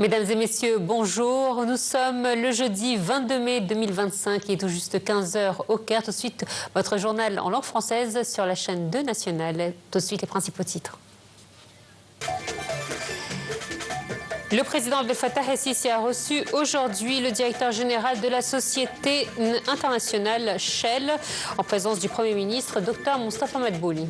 Mesdames et messieurs, bonjour. Nous sommes le jeudi 22 mai 2025, il est tout juste 15 h au Caire. Tout de suite, votre journal en langue française sur la chaîne 2 nationale. Tout de suite, les principaux titres. Le président Abdel Fattah el-Sisi a reçu aujourd'hui le directeur général de la société internationale Shell, en présence du Premier ministre, Dr Moustapha Madbouli.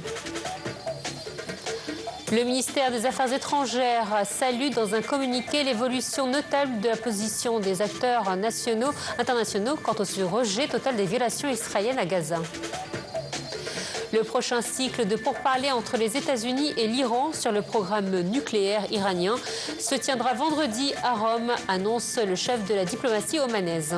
Le ministère des Affaires étrangères salue dans un communiqué l'évolution notable de la position des acteurs internationaux quant au rejet total des violations israéliennes à Gaza. Le prochain cycle de pourparlers entre les États-Unis et l'Iran sur le programme nucléaire iranien se tiendra vendredi à Rome, annonce le chef de la diplomatie omanaise.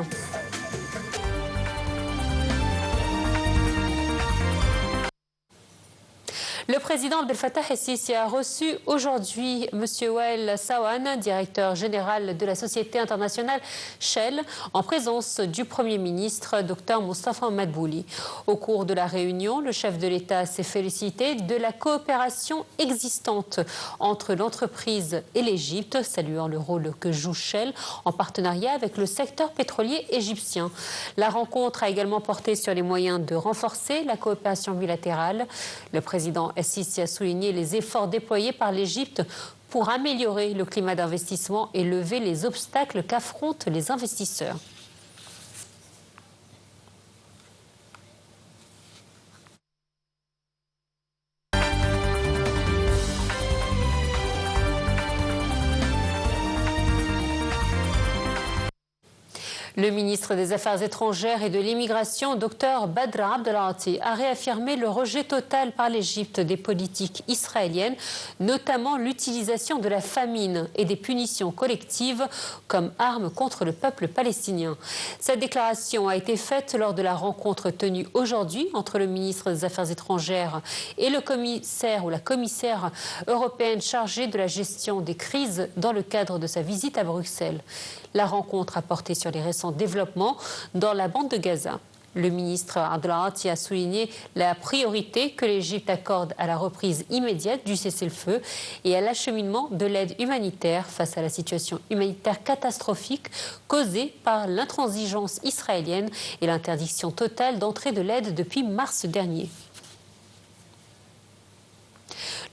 Le président Abdel Fattah el-Sisi a reçu aujourd'hui M. Wael Sawan, directeur général de la société internationale Shell, en présence du Premier ministre Dr Moustapha Madbouli. Au cours de la réunion, le chef de l'État s'est félicité de la coopération existante entre l'entreprise et l'Égypte, saluant le rôle que joue Shell en partenariat avec le secteur pétrolier égyptien. La rencontre a également porté sur les moyens de renforcer la coopération bilatérale. Le président el-Sisi a souligné les efforts déployés par l'Égypte pour améliorer le climat d'investissement et lever les obstacles qu'affrontent les investisseurs. Le ministre des Affaires étrangères et de l'immigration, Dr Badr Abdelati, a réaffirmé le rejet total par l'Égypte des politiques israéliennes, notamment l'utilisation de la famine et des punitions collectives comme armes contre le peuple palestinien. Cette déclaration a été faite lors de la rencontre tenue aujourd'hui entre le ministre des Affaires étrangères et le commissaire ou la commissaire européenne chargée de la gestion des crises dans le cadre de sa visite à Bruxelles. La rencontre a porté sur les récents développements dans la bande de Gaza. Le ministre Abdelati a souligné la priorité que l'Égypte accorde à la reprise immédiate du cessez-le-feu et à l'acheminement de l'aide humanitaire face à la situation humanitaire catastrophique causée par l'intransigeance israélienne et l'interdiction totale d'entrée de l'aide depuis mars dernier.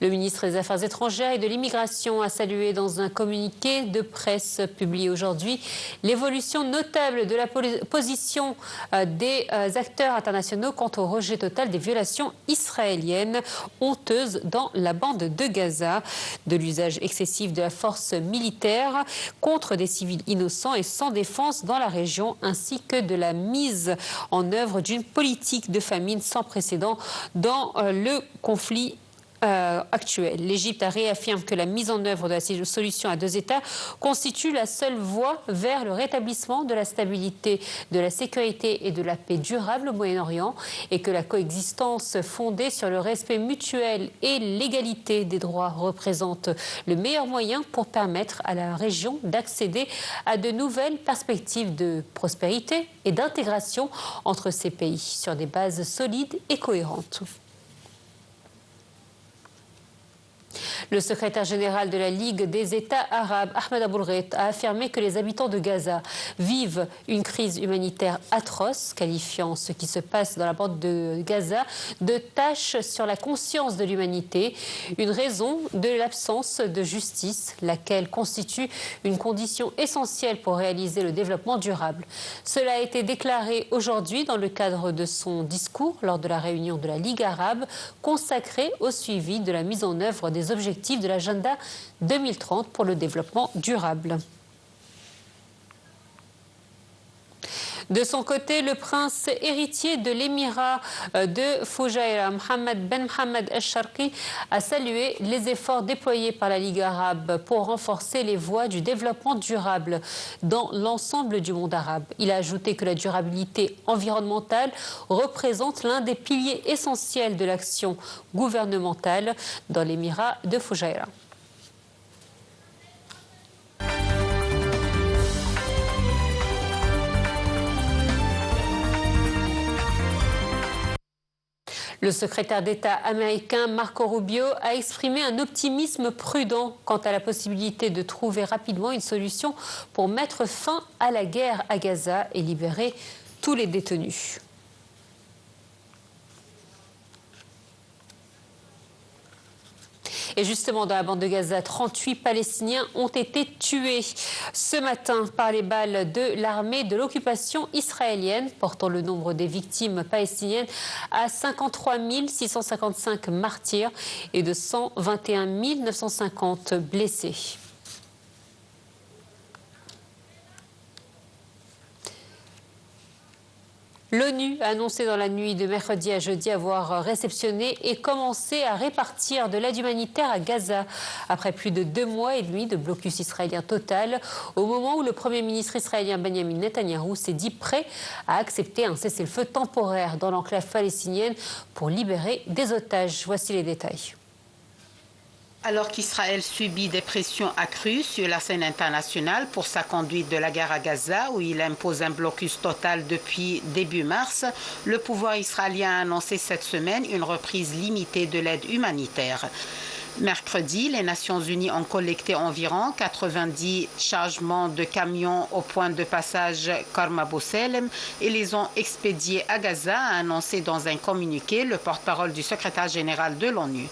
Le ministre des Affaires étrangères et de l'immigration a salué dans un communiqué de presse publié aujourd'hui l'évolution notable de la position des acteurs internationaux quant au rejet total des violations israéliennes honteuses dans la bande de Gaza, de l'usage excessif de la force militaire contre des civils innocents et sans défense dans la région, ainsi que de la mise en œuvre d'une politique de famine sans précédent dans le conflit actuelle. L'Égypte réaffirme que la mise en œuvre de la solution à deux États constitue la seule voie vers le rétablissement de la stabilité, de la sécurité et de la paix durable au Moyen-Orient et que la coexistence fondée sur le respect mutuel et l'égalité des droits représente le meilleur moyen pour permettre à la région d'accéder à de nouvelles perspectives de prospérité et d'intégration entre ces pays sur des bases solides et cohérentes. Le secrétaire général de la Ligue des États arabes, Ahmed Aboulghait, a affirmé que les habitants de Gaza vivent une crise humanitaire atroce, qualifiant ce qui se passe dans la bande de Gaza de tâche sur la conscience de l'humanité, une raison de l'absence de justice, laquelle constitue une condition essentielle pour réaliser le développement durable. Cela a été déclaré aujourd'hui dans le cadre de son discours lors de la réunion de la Ligue arabe consacrée au suivi de la mise en œuvre des objectifs de l'agenda 2030 pour le développement durable. De son côté, le prince héritier de l'émirat de Fujairah, Mohammed Ben Mohammed el-Sharqi, a salué les efforts déployés par la Ligue arabe pour renforcer les voies du développement durable dans l'ensemble du monde arabe. Il a ajouté que la durabilité environnementale représente l'un des piliers essentiels de l'action gouvernementale dans l'émirat de Fujairah. Le secrétaire d'État américain Marco Rubio a exprimé un optimisme prudent quant à la possibilité de trouver rapidement une solution pour mettre fin à la guerre à Gaza et libérer tous les détenus. Et justement, dans la bande de Gaza, 38 Palestiniens ont été tués ce matin par les balles de l'armée de l'occupation israélienne, portant le nombre des victimes palestiniennes à 53 655 martyrs et de 121 950 blessés. L'ONU a annoncé dans la nuit de mercredi à jeudi avoir réceptionné et commencé à répartir de l'aide humanitaire à Gaza après plus de 2 mois et demi de blocus israélien total, au moment où le Premier ministre israélien Benjamin Netanyahou s'est dit prêt à accepter un cessez-le-feu temporaire dans l'enclave palestinienne pour libérer des otages. Voici les détails. Alors qu'Israël subit des pressions accrues sur la scène internationale pour sa conduite de la guerre à Gaza, où il impose un blocus total depuis début mars, le pouvoir israélien a annoncé cette semaine une reprise limitée de l'aide humanitaire. Mercredi, les Nations Unies ont collecté environ 90 chargements de camions au point de passage Karm Abou Salem et les ont expédiés à Gaza, a annoncé dans un communiqué le porte-parole du secrétaire général de l'ONU.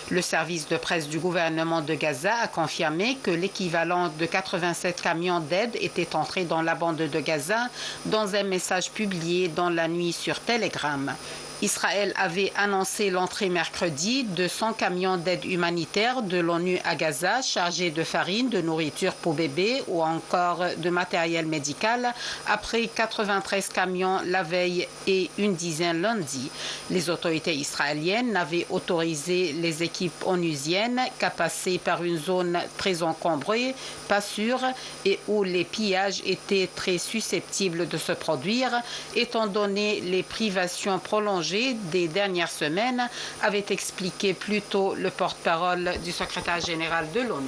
Le service de presse du gouvernement de Gaza a confirmé que l'équivalent de 87 camions d'aide étaient entrés dans la bande de Gaza dans un message publié dans la nuit sur Telegram. Israël avait annoncé l'entrée mercredi de 100 camions d'aide humanitaire de l'ONU à Gaza chargés de farine, de nourriture pour bébés ou encore de matériel médical, après 93 camions la veille et une dizaine lundi. Les autorités israéliennes n'avaient autorisé les équipes onusiennes qu'à passer par une zone très encombrée, pas sûre et où les pillages étaient très susceptibles de se produire, étant donné les privations prolongées des dernières semaines, avait expliqué plus tôt le porte-parole du secrétaire général de l'ONU.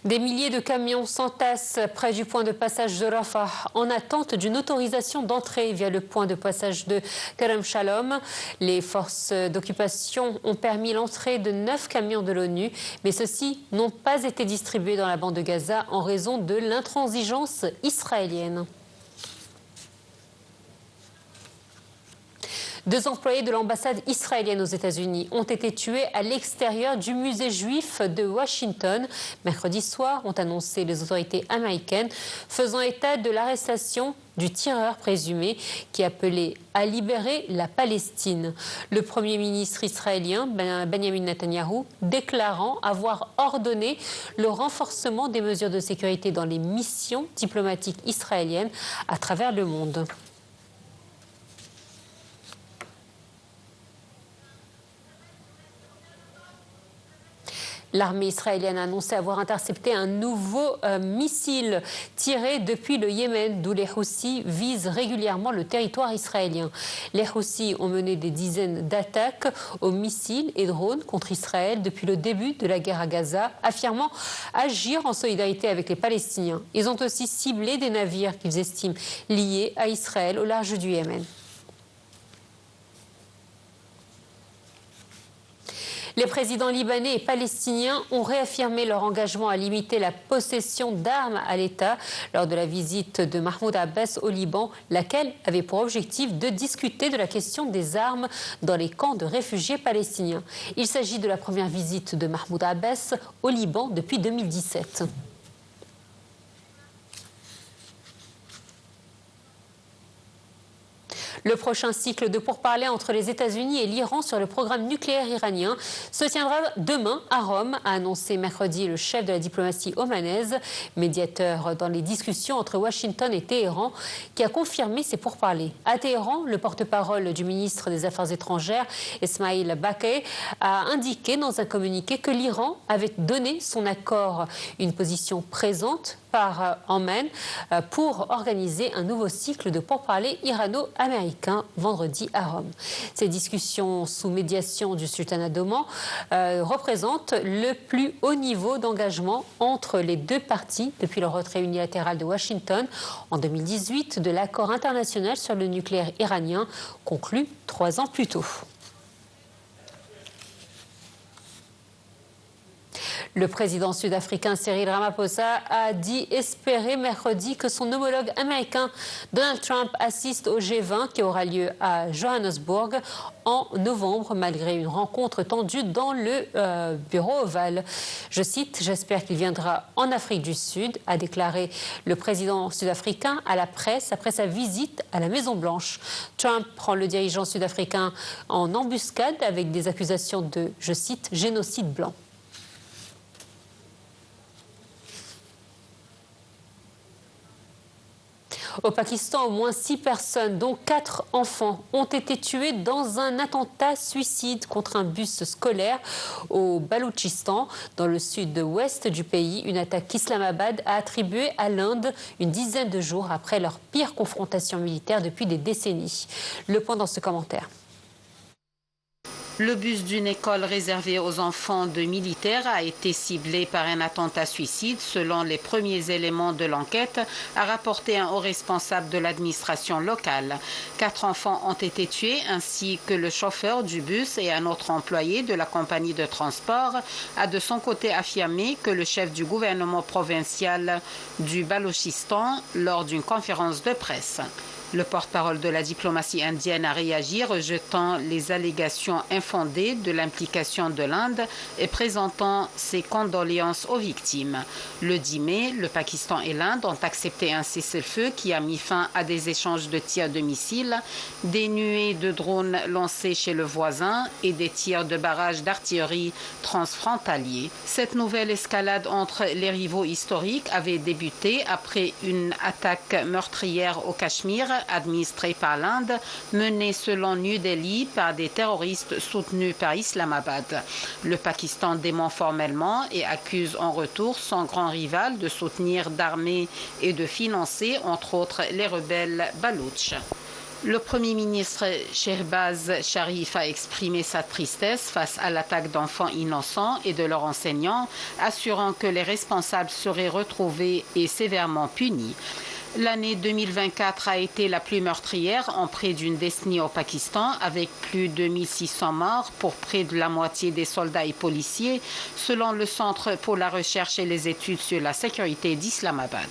Des milliers de camions s'entassent près du point de passage de Rafah en attente d'une autorisation d'entrée via le point de passage de Kerem Shalom. Les forces d'occupation ont permis l'entrée de 9 camions de l'ONU, mais ceux-ci n'ont pas été distribués dans la bande de Gaza en raison de l'intransigeance israélienne. 2 employés de l'ambassade israélienne aux États-Unis ont été tués à l'extérieur du musée juif de Washington. Mercredi soir, ont annoncé les autorités américaines, faisant état de l'arrestation du tireur présumé qui appelait à libérer la Palestine. Le Premier ministre israélien, Benjamin Netanyahou, déclarant avoir ordonné le renforcement des mesures de sécurité dans les missions diplomatiques israéliennes à travers le monde. L'armée israélienne a annoncé avoir intercepté un nouveau missile tiré depuis le Yémen, d'où les Houthis visent régulièrement le territoire israélien. Les Houthis ont mené des dizaines d'attaques aux missiles et drones contre Israël depuis le début de la guerre à Gaza, affirmant agir en solidarité avec les Palestiniens. Ils ont aussi ciblé des navires qu'ils estiment liés à Israël au large du Yémen. Les présidents libanais et palestiniens ont réaffirmé leur engagement à limiter la possession d'armes à l'État lors de la visite de Mahmoud Abbas au Liban, laquelle avait pour objectif de discuter de la question des armes dans les camps de réfugiés palestiniens. Il s'agit de la première visite de Mahmoud Abbas au Liban depuis 2017. Le prochain cycle de pourparlers entre les États-Unis et l'Iran sur le programme nucléaire iranien se tiendra demain à Rome, a annoncé mercredi le chef de la diplomatie omanaise, médiateur dans les discussions entre Washington et Téhéran, qui a confirmé ces pourparlers. À Téhéran, le porte-parole du ministre des Affaires étrangères, Esmaïl Baqai, a indiqué dans un communiqué que l'Iran avait donné son accord, une position présente par Oman pour organiser un nouveau cycle de pourparlers irano-américains vendredi à Rome. Ces discussions sous médiation du sultanat d'Oman représentent le plus haut niveau d'engagement entre les deux parties depuis le retrait unilatéral de Washington en 2018 de l'accord international sur le nucléaire iranien conclu 3 ans plus tôt. Le président sud-africain Cyril Ramaphosa a dit espérer mercredi que son homologue américain Donald Trump assiste au G20 qui aura lieu à Johannesburg en novembre, malgré une rencontre tendue dans le bureau ovale. Je cite, « J'espère qu'il viendra en Afrique du Sud », a déclaré le président sud-africain à la presse après sa visite à la Maison-Blanche. Trump prend le dirigeant sud-africain en embuscade avec des accusations de, je cite, « génocide blanc ». Au Pakistan, au moins 6 personnes, dont 4 enfants, ont été tuées dans un attentat suicide contre un bus scolaire au Baloutchistan, dans le sud-ouest du pays. Une attaque qu'Islamabad a attribuée à l'Inde une dizaine de jours après leur pire confrontation militaire depuis des décennies. Le point dans ce commentaire. Le bus d'une école réservée aux enfants de militaires a été ciblé par un attentat suicide, selon les premiers éléments de l'enquête, a rapporté un haut responsable de l'administration locale. 4 enfants ont été tués, ainsi que le chauffeur du bus et un autre employé de la compagnie de transport, a de son côté affirmé que le chef du gouvernement provincial du Balochistan lors d'une conférence de presse. Le porte-parole de la diplomatie indienne a réagi, rejetant les allégations infondées de l'implication de l'Inde et présentant ses condoléances aux victimes. Le 10 mai, le Pakistan et l'Inde ont accepté un cessez-le-feu qui a mis fin à des échanges de tirs de missiles, des nuées de drones lancés chez le voisin et des tirs de barrages d'artillerie transfrontaliers. Cette nouvelle escalade entre les rivaux historiques avait débuté après une attaque meurtrière au Cachemire administrée par l'Inde, menée selon New Delhi par des terroristes soutenus par Islamabad. Le Pakistan dément formellement et accuse en retour son grand rival de soutenir, d'armer et de financer, entre autres, les rebelles baloutches. Le Premier ministre Shehbaz Sharif a exprimé sa tristesse face à l'attaque d'enfants innocents et de leurs enseignants, assurant que les responsables seraient retrouvés et sévèrement punis. L'année 2024 a été la plus meurtrière en près d'une décennie au Pakistan, avec plus de 1600 morts pour près de la moitié des soldats et policiers, selon le Centre pour la recherche et les études sur la sécurité d'Islamabad.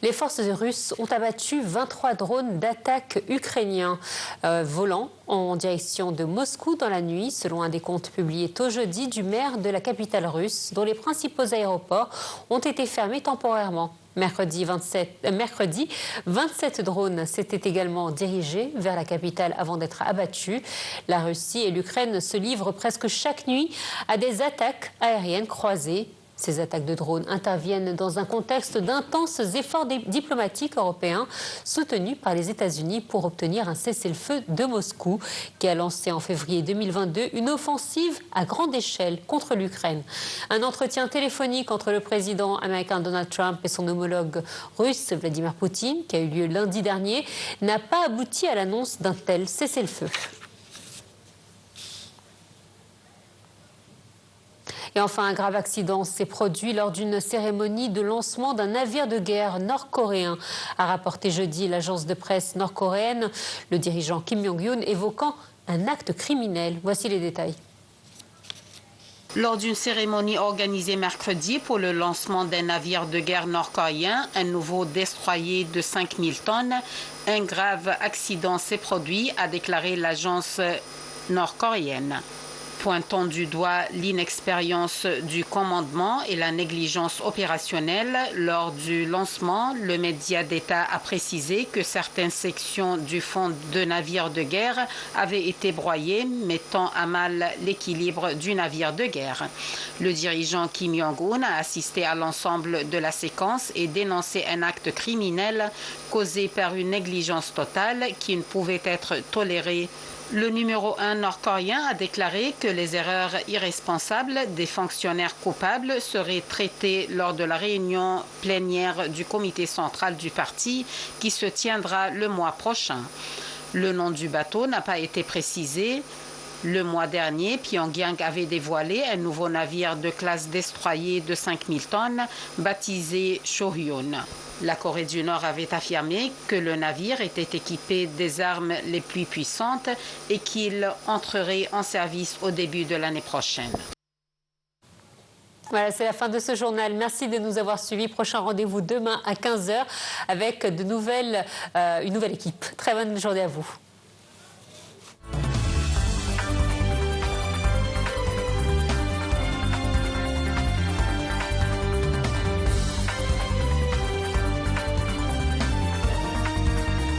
Les forces russes ont abattu 23 drones d'attaque ukrainiens volant en direction de Moscou dans la nuit, selon un décompte publié tôt jeudi du maire de la capitale russe, dont les principaux aéroports ont été fermés temporairement. Mercredi, 27 drones s'étaient également dirigés vers la capitale avant d'être abattus. La Russie et l'Ukraine se livrent presque chaque nuit à des attaques aériennes croisées. Ces attaques de drones interviennent dans un contexte d'intenses efforts diplomatiques européens soutenus par les États-Unis pour obtenir un cessez-le-feu de Moscou, qui a lancé en février 2022 une offensive à grande échelle contre l'Ukraine. Un entretien téléphonique entre le président américain Donald Trump et son homologue russe Vladimir Poutine, qui a eu lieu lundi dernier, n'a pas abouti à l'annonce d'un tel cessez-le-feu. Et enfin, un grave accident s'est produit lors d'une cérémonie de lancement d'un navire de guerre nord-coréen, a rapporté jeudi l'agence de presse nord-coréenne, le dirigeant Kim Jong-un évoquant un acte criminel. Voici les détails. Lors d'une cérémonie organisée mercredi pour le lancement d'un navire de guerre nord-coréen, un nouveau destroyer de 5000 tonnes, un grave accident s'est produit, a déclaré l'agence nord-coréenne. Pointant du doigt l'inexpérience du commandement et la négligence opérationnelle lors du lancement, le média d'État a précisé que certaines sections du fond de navire de guerre avaient été broyées, mettant à mal l'équilibre du navire de guerre. Le dirigeant Kim Jong-un a assisté à l'ensemble de la séquence et dénoncé un acte criminel causé par une négligence totale qui ne pouvait être tolérée Le numéro 1 nord-coréen a déclaré que les erreurs irresponsables des fonctionnaires coupables seraient traitées lors de la réunion plénière du comité central du parti qui se tiendra le mois prochain. Le nom du bateau n'a pas été précisé. Le mois dernier, Pyongyang avait dévoilé un nouveau navire de classe destroyer de 5000 tonnes baptisé Chohyun. La Corée du Nord avait affirmé que le navire était équipé des armes les plus puissantes et qu'il entrerait en service au début de l'année prochaine. Voilà, c'est la fin de ce journal. Merci de nous avoir suivis. Prochain rendez-vous demain à 15 h avec une nouvelle équipe. Très bonne journée à vous.